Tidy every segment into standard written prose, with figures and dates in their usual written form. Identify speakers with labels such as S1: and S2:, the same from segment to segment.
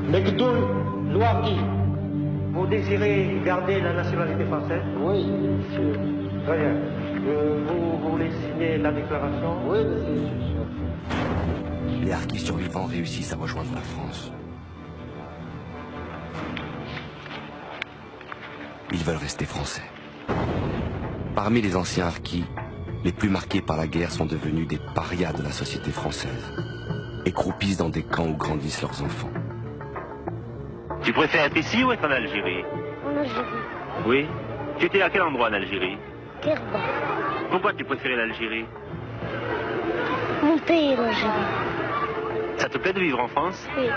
S1: Mekdoul Louaki, vous désirez garder la nationalité française?
S2: Oui, monsieur.
S1: Très bien. Vous voulez signer la déclaration?
S2: Oui, monsieur.
S3: Les harkis survivants réussissent à rejoindre la France. Ils veulent rester français. Parmi les anciens harkis, les plus marqués par la guerre sont devenus des parias de la société française et croupissent dans des camps où grandissent leurs enfants.
S4: Tu préfères être ici ou être en Algérie?
S5: En Algérie.
S4: Oui. Tu étais à quel endroit en Algérie?
S5: Kerba.
S4: Pourquoi tu préférais l'Algérie?
S5: Mon pays, l'Algérie.
S4: Ça te plaît de vivre en France?
S5: Oui.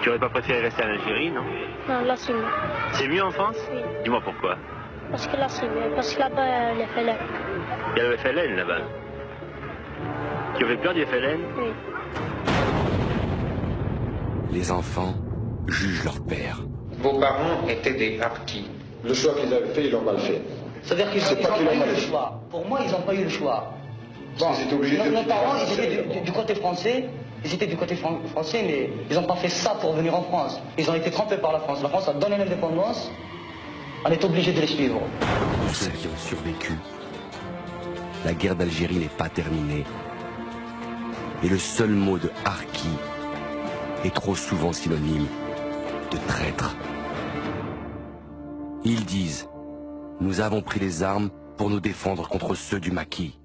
S4: Tu aurais pas préféré rester en Algérie, non?
S5: Non, là c'est mieux.
S4: C'est mieux en France?
S5: Oui.
S4: Dis-moi pourquoi.
S5: Parce que là c'est mieux. Parce que là-bas, les FLN.
S4: Il y a le FLN là-bas. Tu avais peur du FLN?
S5: Oui.
S3: Les enfants jugent leur père.
S6: Vos parents étaient des harkis.
S7: Le choix qu'ils avaient fait, ils l'ont mal fait.
S2: C'est-à-dire qu'ils n'ont pas eu le choix. Pour moi, ils n'ont pas eu le choix. Bon,
S7: Ils étaient obligés de
S2: nos parents, ils
S7: faire
S2: étaient du côté français. Ils étaient du côté français, mais ils n'ont pas fait ça pour venir en France. Ils ont été trompés par la France. La France a donné l'indépendance. On est obligé de les suivre.
S3: Pour ceux qui ont survécu, la guerre d'Algérie n'est pas terminée. Et le seul mot de harki est trop souvent synonyme de traître. Ils disent « Nous avons pris les armes pour nous défendre contre ceux du maquis ».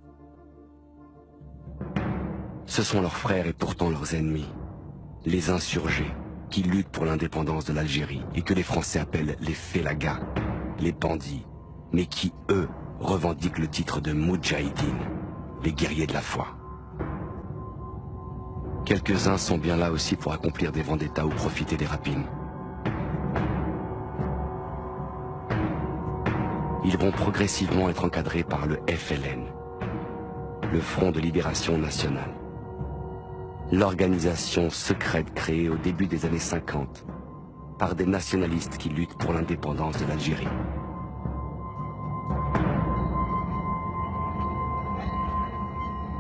S3: Ce sont leurs frères et pourtant leurs ennemis, les insurgés, qui luttent pour l'indépendance de l'Algérie et que les Français appellent les félagas, les bandits, mais qui, eux, revendiquent le titre de Moudjahidine, les guerriers de la foi. Quelques-uns sont bien là aussi pour accomplir des vendettas ou profiter des rapines. Ils vont progressivement être encadrés par le FLN, le Front de Libération Nationale. L'organisation secrète créée au début des années 50 par des nationalistes qui luttent pour l'indépendance de l'Algérie.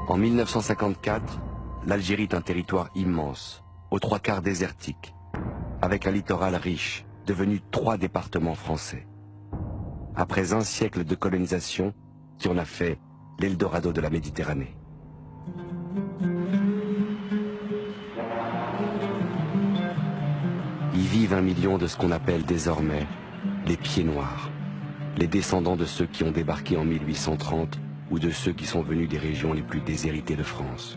S3: En 1954, l'Algérie est un territoire immense, aux 3/4 désertique, avec un littoral riche, devenu 3 départements français. Après un siècle de colonisation, qui en a fait l'Eldorado de la Méditerranée. Y vivent 1 million de ce qu'on appelle désormais les pieds noirs, les descendants de ceux qui ont débarqué en 1830 ou de ceux qui sont venus des régions les plus déshéritées de France.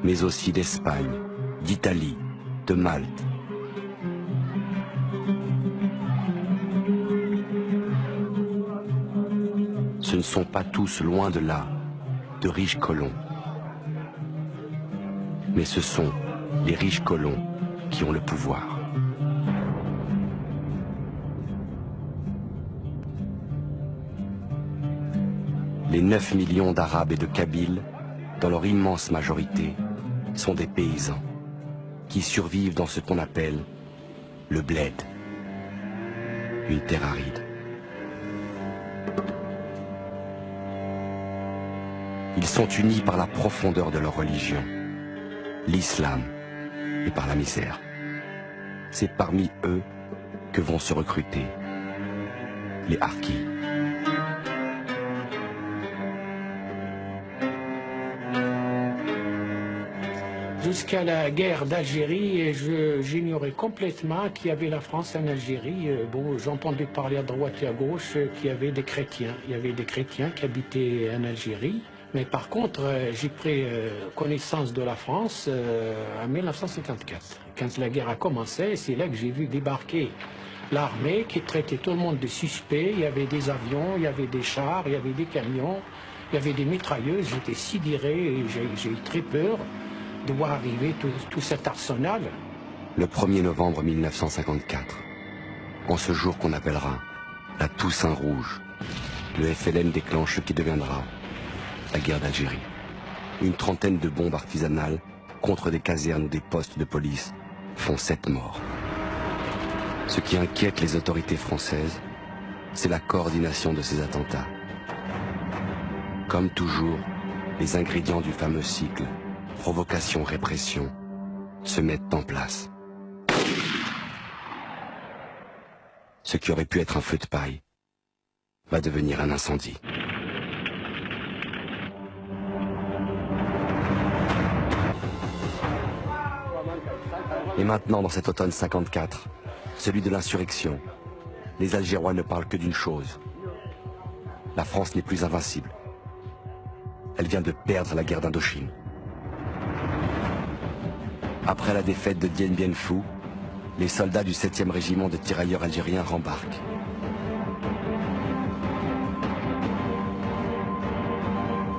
S3: Mais aussi d'Espagne, d'Italie, de Malte. Ce ne sont pas tous, loin de là, de riches colons. Mais ce sont les riches colons qui ont le pouvoir. Les 9 millions d'Arabes et de Kabyles, dans leur immense majorité, sont des paysans qui survivent dans ce qu'on appelle le bled, une terre aride. Ils sont unis par la profondeur de leur religion, l'islam, et par la misère. C'est parmi eux que vont se recruter les harkis.
S8: Jusqu'à la guerre d'Algérie, j'ignorais complètement qu'il y avait la France en Algérie. Bon, j'entendais parler à droite et à gauche qu'il y avait des chrétiens. Il y avait des chrétiens qui habitaient en Algérie. Mais par contre, j'ai pris connaissance de la France en 1954. Quand la guerre a commencé, c'est là que j'ai vu débarquer l'armée qui traitait tout le monde de suspect. Il y avait des avions, il y avait des chars, il y avait des camions, il y avait des mitrailleuses. J'étais sidéré et j'ai eu très peur de voir arriver tout cet arsenal.
S3: Le 1er novembre 1954, en ce jour qu'on appellera la Toussaint Rouge, le FLN déclenche ce qui deviendra la guerre d'Algérie. Une trentaine de bombes artisanales contre des casernes ou des postes de police font 7 morts. Ce qui inquiète les autorités françaises, c'est la coordination de ces attentats. Comme toujours, les ingrédients du fameux cycle provocation, répression se mettent en place. Ce qui aurait pu être un feu de paille va devenir un incendie. Et maintenant, dans cet automne 54, celui de l'insurrection, les Algérois ne parlent que d'une chose. La France n'est plus invincible. Elle vient de perdre la guerre d'Indochine. Après la défaite de Dien Bien Phu, les soldats du 7e régiment de tirailleurs algériens rembarquent.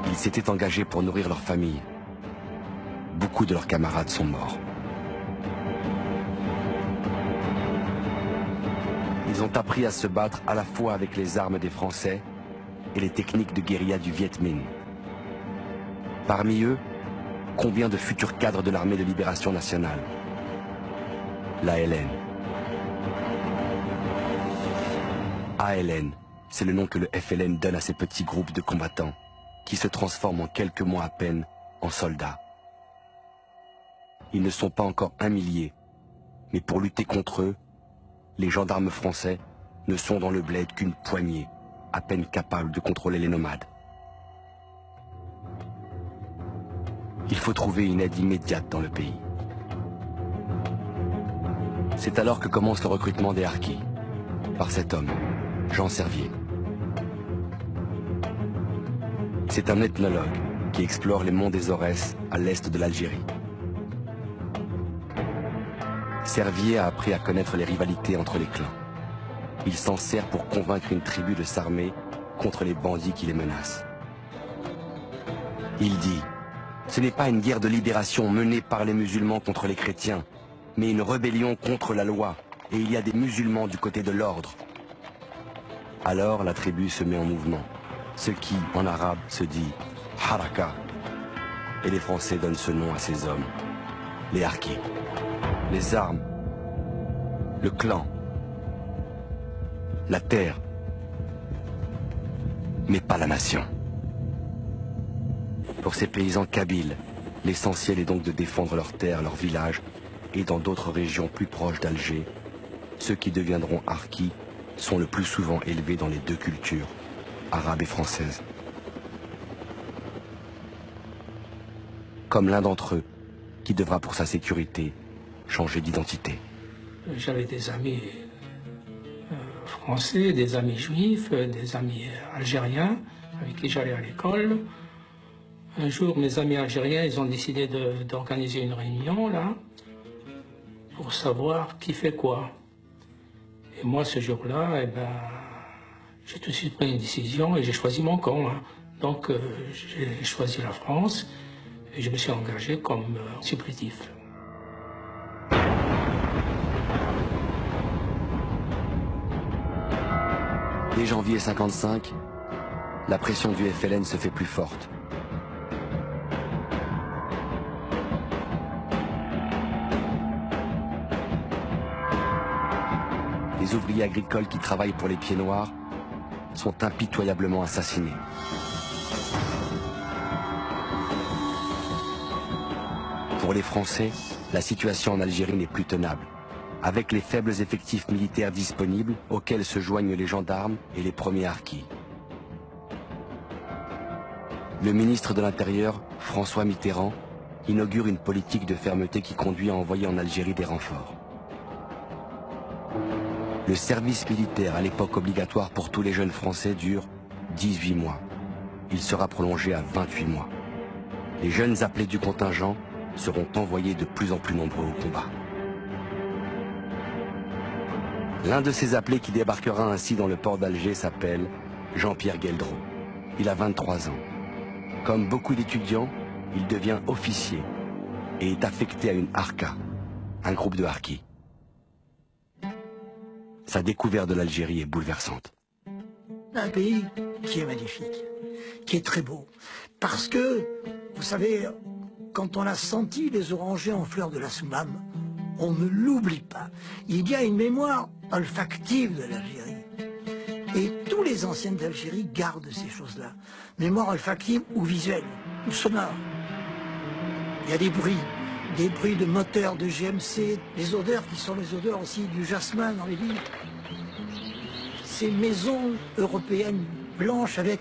S3: Ils s'étaient engagés pour nourrir leur famille. Beaucoup de leurs camarades sont morts. Ils ont appris à se battre à la fois avec les armes des Français et les techniques de guérilla du Viet Minh. Parmi eux, combien de futurs cadres de l'armée de libération nationale? L'ALN. ALN, c'est le nom que le FLN donne à ces petits groupes de combattants qui se transforment en quelques mois à peine en soldats. Ils ne sont pas encore 1 millier, mais pour lutter contre eux, les gendarmes français ne sont dans le bled qu'une poignée, à peine capables de contrôler les nomades. Il faut trouver une aide immédiate dans le pays. C'est alors que commence le recrutement des harkis, par cet homme, Jean Servier. C'est un ethnologue qui explore les monts des Aurès à l'est de l'Algérie. Servier a appris à connaître les rivalités entre les clans. Il s'en sert pour convaincre une tribu de s'armer contre les bandits qui les menacent. Il dit: ce n'est pas une guerre de libération menée par les musulmans contre les chrétiens, mais une rébellion contre la loi, et il y a des musulmans du côté de l'ordre. Alors la tribu se met en mouvement, ce qui, en arabe, se dit haraka, et les Français donnent ce nom à ces hommes, les harkis. Les armes, le clan, la terre, mais pas la nation. Pour ces paysans kabyles, l'essentiel est donc de défendre leurs terres, leurs villages, et dans d'autres régions plus proches d'Alger, ceux qui deviendront harkis sont le plus souvent élevés dans les deux cultures, arabe et française. Comme l'un d'entre eux, qui devra pour sa sécurité changer d'identité.
S9: J'avais des amis français, des amis juifs, des amis algériens avec qui j'allais à l'école. Un jour, mes amis algériens, ils ont décidé d'organiser une réunion là pour savoir qui fait quoi. Et moi, ce jour-là, j'ai tout de suite pris une décision et j'ai choisi mon camp. Hein. Donc, j'ai choisi la France et je me suis engagé comme supplétif.
S3: Dès janvier 55, la pression du FLN se fait plus forte. Les ouvriers agricoles qui travaillent pour les Pieds Noirs sont impitoyablement assassinés. Pour les Français, la situation en Algérie n'est plus tenable. Avec les faibles effectifs militaires disponibles auxquels se joignent les gendarmes et les premiers harkis. Le ministre de l'Intérieur, François Mitterrand, inaugure une politique de fermeté qui conduit à envoyer en Algérie des renforts. Le service militaire, à l'époque obligatoire pour tous les jeunes Français, dure 18 mois. Il sera prolongé à 28 mois. Les jeunes appelés du contingent seront envoyés de plus en plus nombreux au combat. L'un de ces appelés qui débarquera ainsi dans le port d'Alger s'appelle Jean-Pierre Gueldreau. Il a 23 ans. Comme beaucoup d'étudiants, il devient officier et est affecté à une harka, un groupe de harkis. Sa découverte de l'Algérie est bouleversante.
S10: Un pays qui est magnifique, qui est très beau. Parce que, vous savez, quand on a senti les orangers en fleurs de la Soumam, on ne l'oublie pas. Il y a une mémoire olfactive de l'Algérie. Et tous les anciens d'Algérie gardent ces choses-là. Mémoire olfactive ou visuelle, ou sonore. Il y a des bruits de moteurs, de GMC, les odeurs qui sont les odeurs aussi du jasmin dans les villes. Ces maisons européennes blanches avec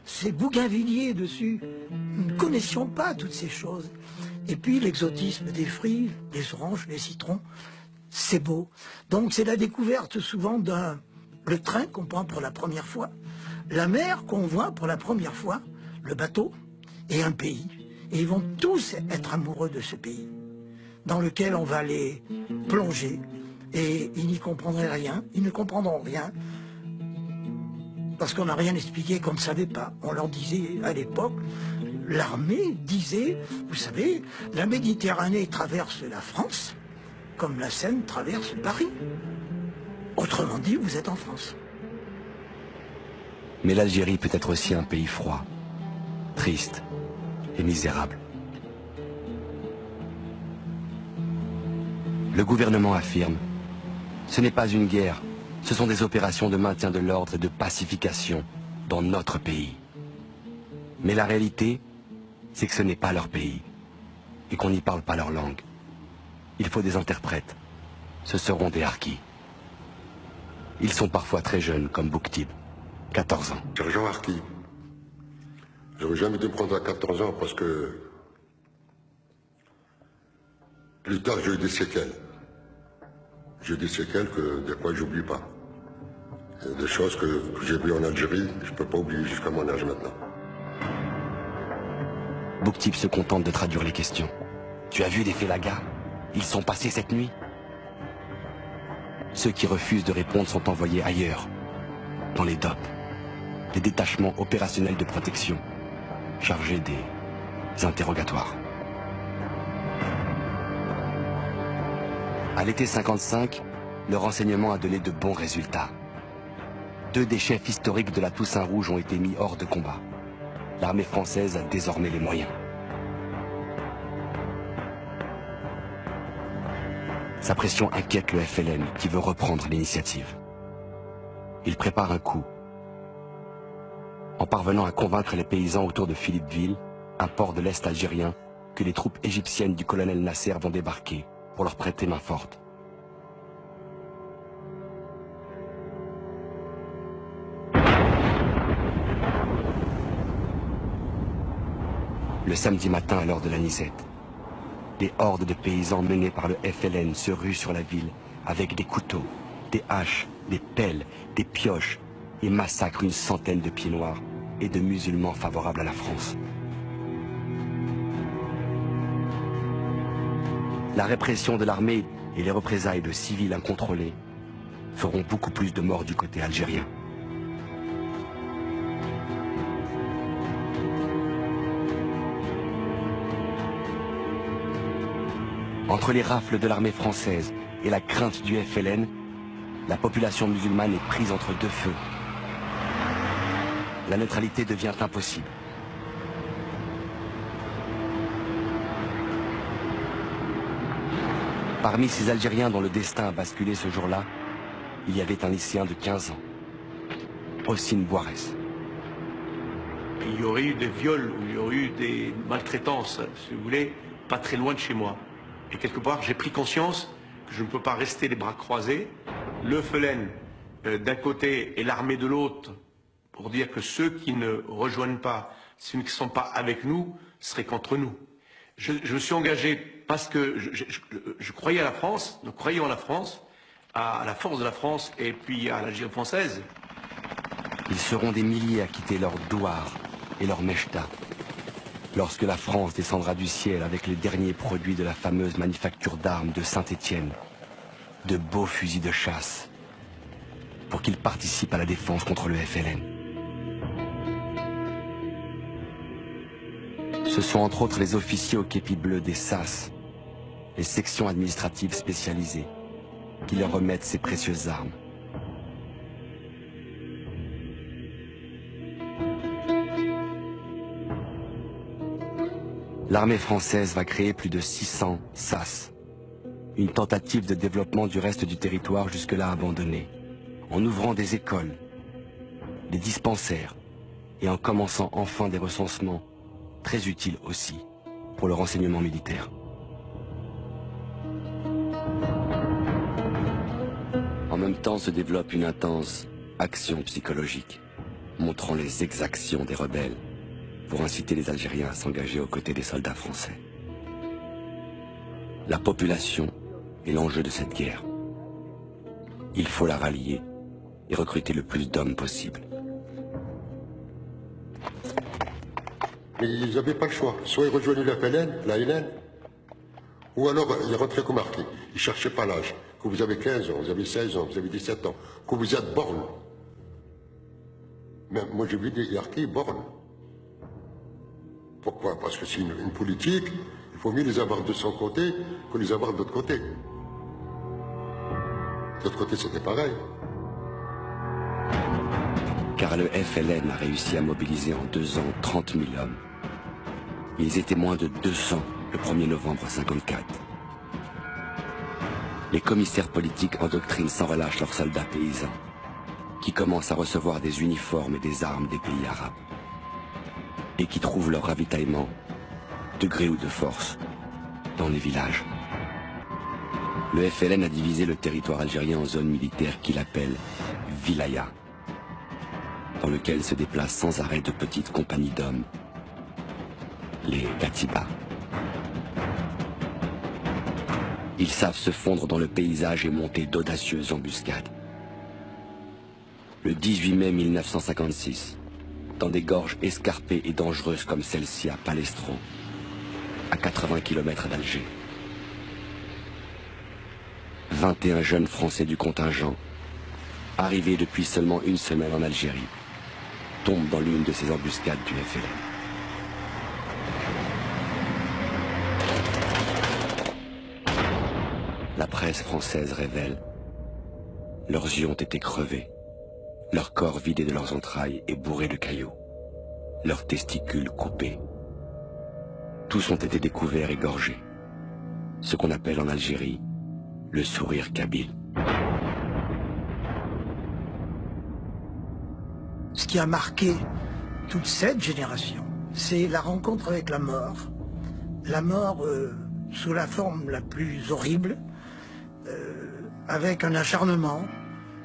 S10: ces bougainvilliers dessus, nous ne connaissions pas toutes ces choses. Et puis l'exotisme des fruits, les oranges, les citrons, c'est beau. Donc c'est la découverte souvent le train qu'on prend pour la première fois, la mer qu'on voit pour la première fois, le bateau et un pays. Et ils vont tous être amoureux de ce pays, dans lequel on va les plonger. Et ils n'y comprendraient rien, ils ne comprendront rien, parce qu'on n'a rien expliqué qu'on ne savait pas. On leur disait à l'époque, l'armée disait, vous savez, la Méditerranée traverse la France, comme la Seine traverse Paris. Autrement dit, vous êtes en France.
S3: Mais l'Algérie peut être aussi un pays froid, triste et misérable. Le gouvernement affirme, ce n'est pas une guerre, ce sont des opérations de maintien de l'ordre et de pacification dans notre pays. Mais la réalité, c'est que ce n'est pas leur pays et qu'on n'y parle pas leur langue. Il faut des interprètes. Ce seront des harkis. Ils sont parfois très jeunes, comme Bouktib, 14 ans.
S7: Sergent harki. J'aurais jamais dû me prendre à 14 ans parce que plus tard j'ai eu des séquelles. J'ai eu des séquelles que des fois j'oublie pas. Il y a des choses que j'ai vues en Algérie, je ne peux pas oublier jusqu'à mon âge maintenant.
S3: Bouktib se contente de traduire les questions. Tu as vu des félagas? Ils sont passés cette nuit? Ceux qui refusent de répondre sont envoyés ailleurs, dans les DOP, les détachements opérationnels de protection, chargés des interrogatoires. À l'été 55, le renseignement a donné de bons résultats. 2 des chefs historiques de la Toussaint Rouge ont été mis hors de combat. L'armée française a désormais les moyens. Sa pression inquiète le FLN qui veut reprendre l'initiative. Il prépare un coup. En parvenant à convaincre les paysans autour de Philippeville, un port de l'Est algérien, que les troupes égyptiennes du colonel Nasser vont débarquer pour leur prêter main forte. Le samedi matin à l'heure de l'anisette, des hordes de paysans menés par le FLN se ruent sur la ville avec des couteaux, des haches, des pelles, des pioches et massacrent une centaine de pieds noirs et de musulmans favorables à la France. La répression de l'armée et les représailles de civils incontrôlés feront beaucoup plus de morts du côté algérien. Entre les rafles de l'armée française et la crainte du FLN, la population musulmane est prise entre deux feux. La neutralité devient impossible. Parmi ces Algériens dont le destin a basculé ce jour-là, il y avait un lycéen de 15 ans, Hossein Bouarès.
S11: Il y aurait eu des viols, il y aurait eu des maltraitances, si vous voulez, pas très loin de chez moi. Et quelque part, j'ai pris conscience que je ne peux pas rester les bras croisés. Le FLN d'un côté et l'armée de l'autre, pour dire que ceux qui ne rejoignent pas, ceux qui ne sont pas avec nous, seraient contre nous. Je me suis engagé parce que je croyais à la France, nous croyons à la France, à la force de la France et puis à l'Algérie française.
S3: Ils seront des milliers à quitter leur douar et leur mechta lorsque la France descendra du ciel avec les derniers produits de la fameuse manufacture d'armes de Saint-Étienne, de beaux fusils de chasse, pour qu'ils participent à la défense contre le FLN. Ce sont entre autres les officiers au képi bleu des SAS, les sections administratives spécialisées, qui leur remettent ces précieuses armes. L'armée française va créer plus de 600 SAS, une tentative de développement du reste du territoire jusque-là abandonné, en ouvrant des écoles, des dispensaires et en commençant enfin des recensements, très utiles aussi, pour le renseignement militaire. En même temps se développe une intense action psychologique, montrant les exactions des rebelles pour inciter les Algériens à s'engager aux côtés des soldats français. La population est l'enjeu de cette guerre. Il faut la rallier et recruter le plus d'hommes possible.
S7: Mais ils n'avaient pas le choix. Soit ils rejoignaient la FLN, ou alors ils rentraient comme harkis. Ils ne cherchaient pas l'âge. Que vous avez 15 ans, vous avez 16 ans, vous avez 17 ans, que vous êtes borne. Même moi j'ai vu des harkis bornes. Pourquoi? Parce que c'est une politique, il faut mieux les avoir de son côté que les avoir de l'autre côté. De l'autre côté c'était pareil.
S3: Car le FLN a réussi à mobiliser en 2 ans 30 000 hommes. Ils étaient moins de 200 le 1er novembre 1954. Les commissaires politiques endoctrinent sans relâche leurs soldats paysans, qui commencent à recevoir des uniformes et des armes des pays arabes, et qui trouvent leur ravitaillement, de gré ou de force, dans les villages. Le FLN a divisé le territoire algérien en zones militaires qu'il appelle Wilaya, dans lequel se déplacent sans arrêt de petites compagnies d'hommes, les Gatiba. Ils savent se fondre dans le paysage et monter d'audacieuses embuscades. Le 18 mai 1956, dans des gorges escarpées et dangereuses comme celle-ci à Palestro, à 80 km d'Alger, 21 jeunes Français du contingent, arrivés depuis seulement une semaine en Algérie, tombent dans l'une de ces embuscades du FLN. La presse française révèle: leurs yeux ont été crevés, leurs corps vidés de leurs entrailles et bourrés de cailloux, leurs testicules coupés. Tous ont été découverts et gorgés. Ce qu'on appelle en Algérie le sourire kabyle.
S10: Ce qui a marqué toute cette génération, c'est la rencontre avec la mort. La mort sous la forme la plus horrible, avec un acharnement,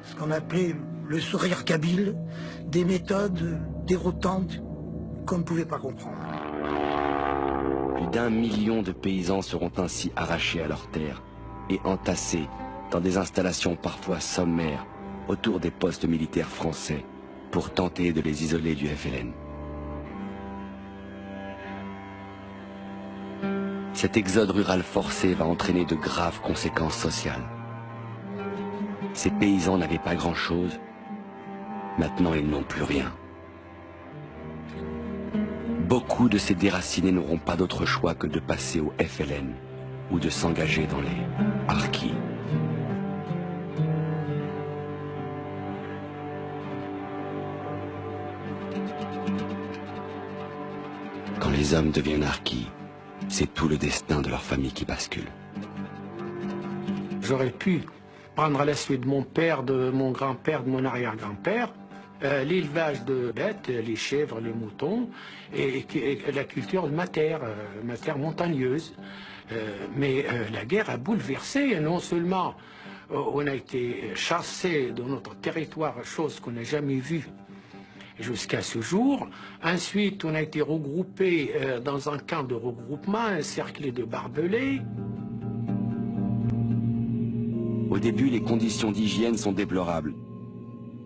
S10: ce qu'on appelait le sourire kabyle, des méthodes déroutantes qu'on ne pouvait pas comprendre.
S3: Plus d'1 million de paysans seront ainsi arrachés à leurs terres et entassés dans des installations parfois sommaires autour des postes militaires français pour tenter de les isoler du FLN. Cet exode rural forcé va entraîner de graves conséquences sociales. Ces paysans n'avaient pas grand-chose, maintenant ils n'ont plus rien. Beaucoup de ces déracinés n'auront pas d'autre choix que de passer au FLN ou de s'engager dans les harkis. Quand les hommes deviennent harkis, c'est tout le destin de leur famille qui bascule.
S8: J'aurais pu prendre la suite de mon père, de mon grand-père, de mon arrière-grand-père, l'élevage de bêtes, les chèvres, les moutons, et la culture de ma terre montagneuse. Mais la guerre a bouleversé, non seulement on a été chassé de notre territoire, chose qu'on n'a jamais vue jusqu'à ce jour. Ensuite, on a été regroupé dans un camp de regroupement, encerclé de barbelés.
S3: Au début, les conditions d'hygiène sont déplorables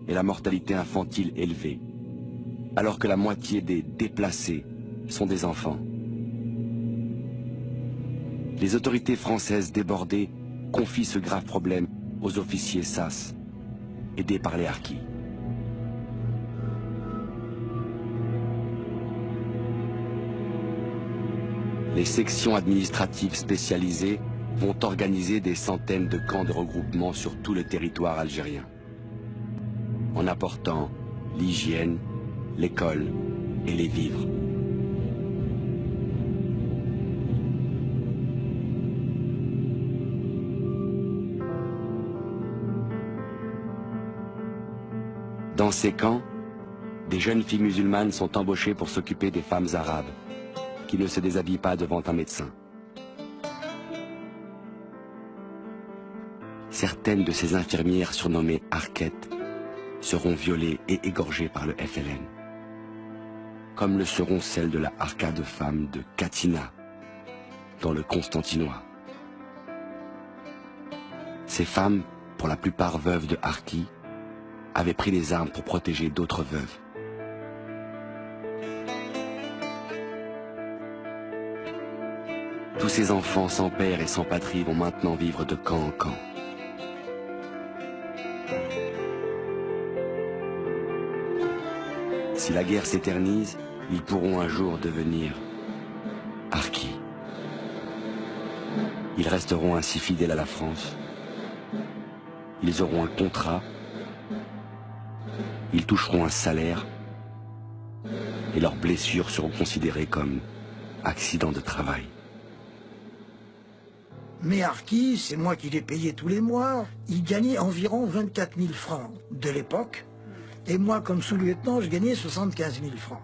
S3: et la mortalité infantile élevée, alors que la moitié des déplacés sont des enfants. Les autorités françaises débordées confient ce grave problème aux officiers SAS, aidés par les harkis. Les sections administratives spécialisées vont organiser des centaines de camps de regroupement sur tout le territoire algérien, en apportant l'hygiène, l'école et les vivres. Dans ces camps, des jeunes filles musulmanes sont embauchées pour s'occuper des femmes arabes, qui ne se déshabille pas devant un médecin. Certaines de ces infirmières surnommées Arquettes seront violées et égorgées par le FLN, comme le seront celles de la Arca de femmes de Katina, dans le Constantinois. Ces femmes, pour la plupart veuves de Harki, avaient pris les armes pour protéger d'autres veuves. Tous ces enfants sans père et sans patrie vont maintenant vivre de camp en camp. Si la guerre s'éternise, ils pourront un jour devenir Harkis. Ils resteront ainsi fidèles à la France. Ils auront un contrat. Ils toucheront un salaire. Et leurs blessures seront considérées comme accidents de travail.
S10: Mais Harki, c'est moi qui l'ai payé tous les mois. Il gagnait environ 24 000 francs de l'époque. Et moi, comme sous-lieutenant, je gagnais 75 000 francs.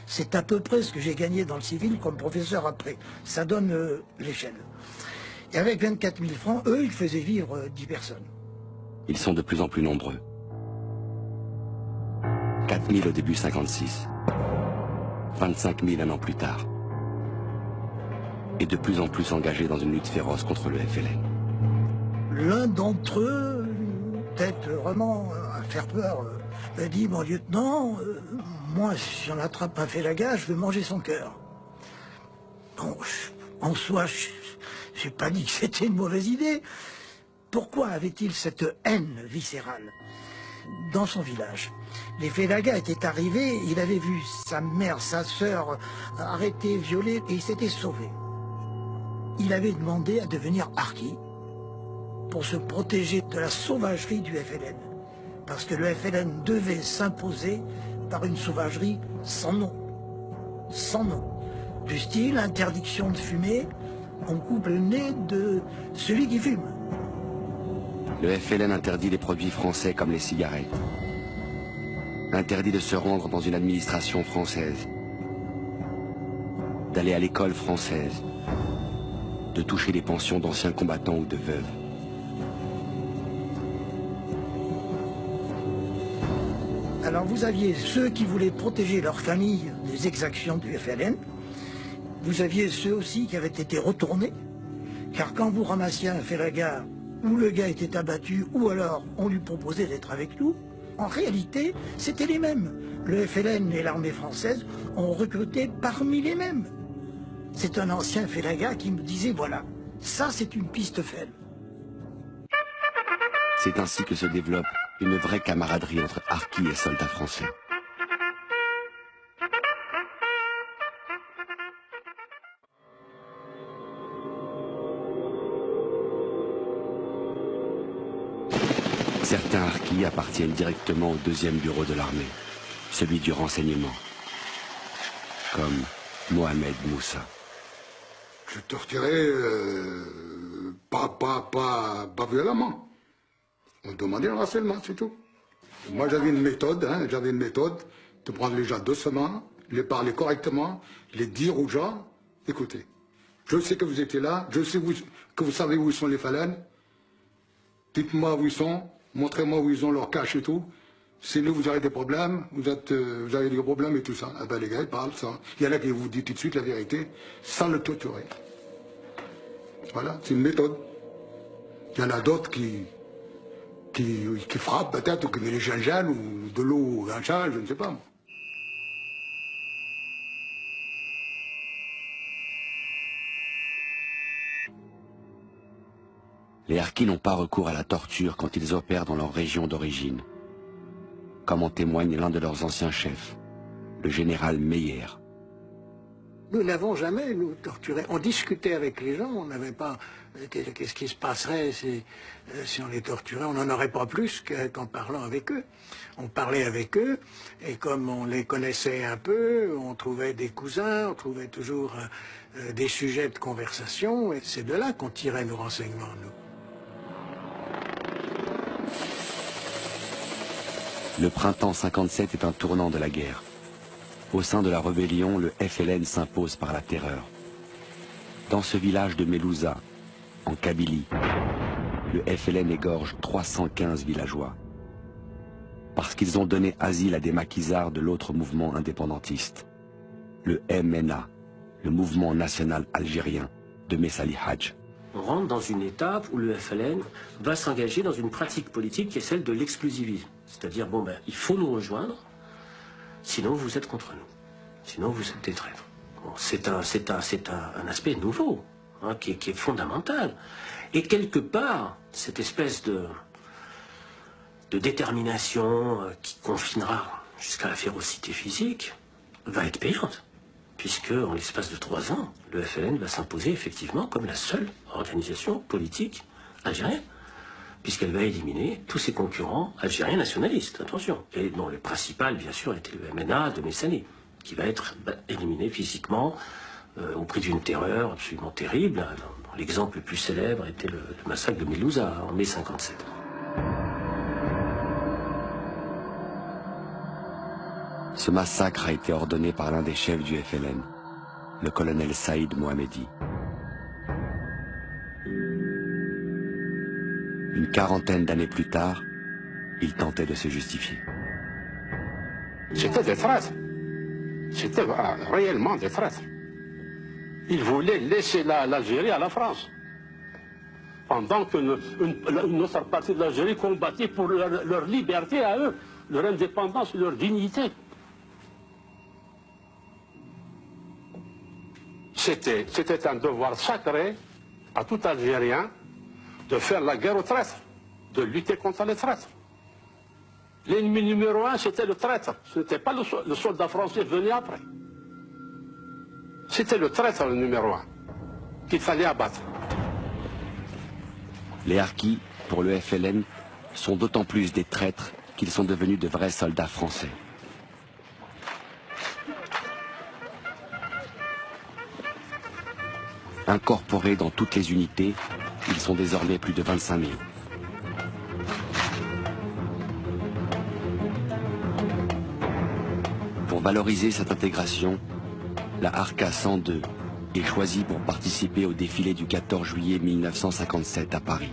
S10: C'est à peu près ce que j'ai gagné dans le civil comme professeur après. Ça donne l'échelle. Et avec 24 000 francs, eux, ils faisaient vivre 10 personnes.
S3: Ils sont de plus en plus nombreux. 4 000 au début 56. 25 000 un an plus tard. Et de plus en plus engagés dans une lutte féroce contre le FLN.
S10: L'un d'entre eux, peut-être vraiment à faire peur, m'a dit, mon lieutenant, moi, si on attrape un félaga, je veux manger son cœur. Bon, en soi, je n'ai pas dit que c'était une mauvaise idée. Pourquoi avait-il cette haine viscérale dans son village? Les félagas étaient arrivés, il avait vu sa mère, sa sœur arrêtées, violées, et il s'était sauvé. Il avait demandé à devenir Harki pour se protéger de la sauvagerie du FLN. Parce que le FLN devait s'imposer par une sauvagerie sans nom. Sans nom. Du style, interdiction de fumer, on coupe le nez de celui qui fume.
S3: Le FLN interdit les produits français comme les cigarettes. Interdit de se rendre dans une administration française. D'aller à l'école française. De toucher les pensions d'anciens combattants ou de veuves.
S10: Alors vous aviez ceux qui voulaient protéger leur famille des exactions du FLN. Vous aviez ceux aussi qui avaient été retournés. Car quand vous ramassiez un félaga où le gars était abattu ou alors on lui proposait d'être avec nous, en réalité c'était les mêmes. Le FLN et l'armée française ont recruté parmi les mêmes. C'est un ancien félaga qui me disait, voilà, ça c'est une piste faible.
S3: C'est ainsi que se développe une vraie camaraderie entre Harkis et soldats français. Certains Harkis appartiennent directement au 2e bureau de l'armée, celui du renseignement, comme Mohamed Moussa.
S12: Je torturais pas violemment. On demandait un renseignement, c'est tout. Moi j'avais une méthode, de prendre les gens doucement, les parler correctement, les dire aux gens, écoutez, je sais que vous étiez là, je sais que vous savez où sont les FLN, dites-moi où ils sont, montrez-moi où ils ont leur cache et tout. Sinon vous aurez des problèmes, vous avez des problèmes et tout ça. Ah ben les gars ils parlent ça. Il y en a qui vous disent tout de suite la vérité, sans le torturer. Voilà, c'est une méthode. Il y en a d'autres qui frappent peut-être, ou qui mettent les gingembre, ou de l'eau dans le chat, je ne sais pas.
S3: Les Harkis n'ont pas recours à la torture quand ils opèrent dans leur région d'origine, comme en témoigne l'un de leurs anciens chefs, le général Meyer.
S10: Nous n'avons jamais, nous, torturé. On discutait avec les gens, on n'avait pas... Qu'est-ce qui se passerait si on les torturait? On n'en aurait pas plus qu'en parlant avec eux. On parlait avec eux, et comme on les connaissait un peu, on trouvait des cousins, on trouvait toujours des sujets de conversation, et c'est de là qu'on tirait nos renseignements, nous.
S3: Le printemps 57 est un tournant de la guerre. Au sein de la rébellion, le FLN s'impose par la terreur. Dans ce village de Melouza, en Kabylie, le FLN égorge 315 villageois. Parce qu'ils ont donné asile à des maquisards de l'autre mouvement indépendantiste, le MNA, le mouvement national algérien de Messali Hadj.
S13: On rentre dans une étape où le FLN va s'engager dans une pratique politique qui est celle de l'exclusivisme. C'est-à-dire, bon ben, il faut nous rejoindre, sinon vous êtes contre nous. Sinon vous êtes des traîtres. Bon, c'est un aspect nouveau, hein, qui est fondamental. Et quelque part, cette espèce de détermination qui confinera jusqu'à la férocité physique va être payante. Puisque, en l'espace de 3 ans, le FLN va s'imposer effectivement comme la seule organisation politique algérienne, puisqu'elle va éliminer tous ses concurrents algériens nationalistes, attention. Et dont le principal, bien sûr, était le MNA de Messali, qui va être éliminé physiquement au prix d'une terreur absolument terrible. L'exemple le plus célèbre était le massacre de Melouza en mai 57.
S3: Ce massacre a été ordonné par l'un des chefs du FLN, le colonel Saïd Mohamedi. Une quarantaine d'années plus tard, il tentait de se justifier.
S14: C'était des traîtres. C'était réellement des traîtres. Ils voulaient laisser l'Algérie à la France. Pendant qu'une autre partie de l'Algérie combattait pour leur liberté à eux, leur indépendance et leur dignité. C'était un devoir sacré à tout Algérien de faire la guerre aux traîtres, de lutter contre les traîtres. L'ennemi numéro 1, c'était le traître. Ce n'était pas le soldat français venu après. C'était le traître le numéro 1 qu'il fallait abattre.
S3: Les harkis, pour le FLN, sont d'autant plus des traîtres qu'ils sont devenus de vrais soldats français. Incorporés dans toutes les unités, ils sont désormais plus de 25 000. Pour valoriser cette intégration, la Harka 102 est choisie pour participer au défilé du 14 juillet 1957 à Paris.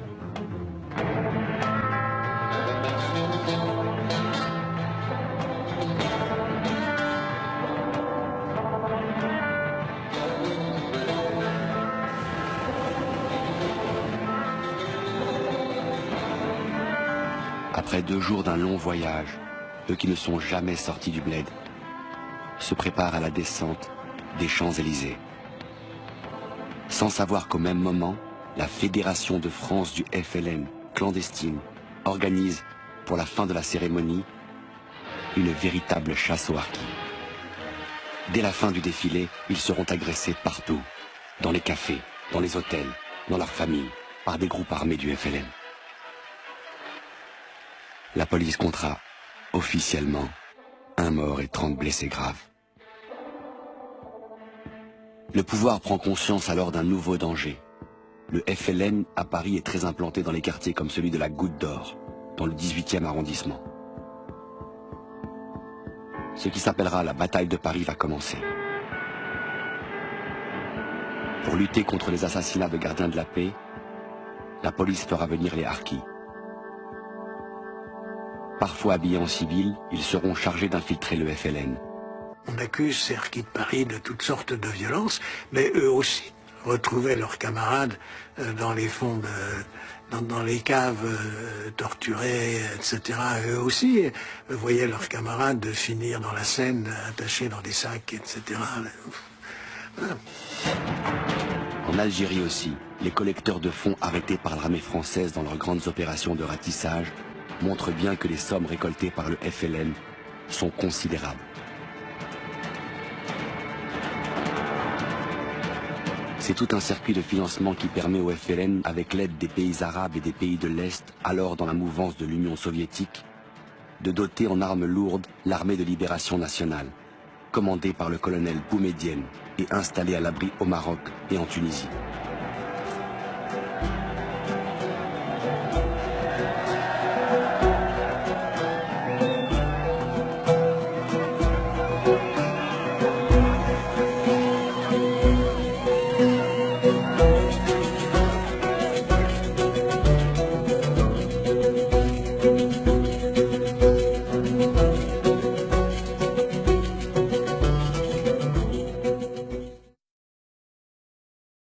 S3: Après 2 jours d'un long voyage, eux qui ne sont jamais sortis du bled se préparent à la descente des Champs-Élysées. Sans savoir qu'au même moment, la Fédération de France du FLN, clandestine, organise, pour la fin de la cérémonie, une véritable chasse aux harkis. Dès la fin du défilé, ils seront agressés partout, dans les cafés, dans les hôtels, dans leurs familles, par des groupes armés du FLN. La police comptera, officiellement, 1 mort et 30 blessés graves. Le pouvoir prend conscience alors d'un nouveau danger. Le FLN à Paris est très implanté dans les quartiers comme celui de la Goutte d'Or, dans le 18e arrondissement. Ce qui s'appellera la bataille de Paris va commencer. Pour lutter contre les assassinats de gardiens de la paix, la police fera venir les harkis. Parfois habillés en civil, ils seront chargés d'infiltrer le FLN.
S10: On accuse ces harkis de Paris de toutes sortes de violences, mais eux aussi retrouvaient leurs camarades dans les fonds, dans les caves torturés, etc. Eux aussi voyaient leurs camarades finir dans la Seine, attachés dans des sacs, etc. Voilà.
S3: En Algérie aussi, les collecteurs de fonds arrêtés par l'armée française dans leurs grandes opérations de ratissage montrent bien que les sommes récoltées par le FLN sont considérables. C'est tout un circuit de financement qui permet au FLN, avec l'aide des pays arabes et des pays de l'Est, alors dans la mouvance de l'Union soviétique, de doter en armes lourdes l'armée de libération nationale, commandée par le colonel Boumedienne et installée à l'abri au Maroc et en Tunisie.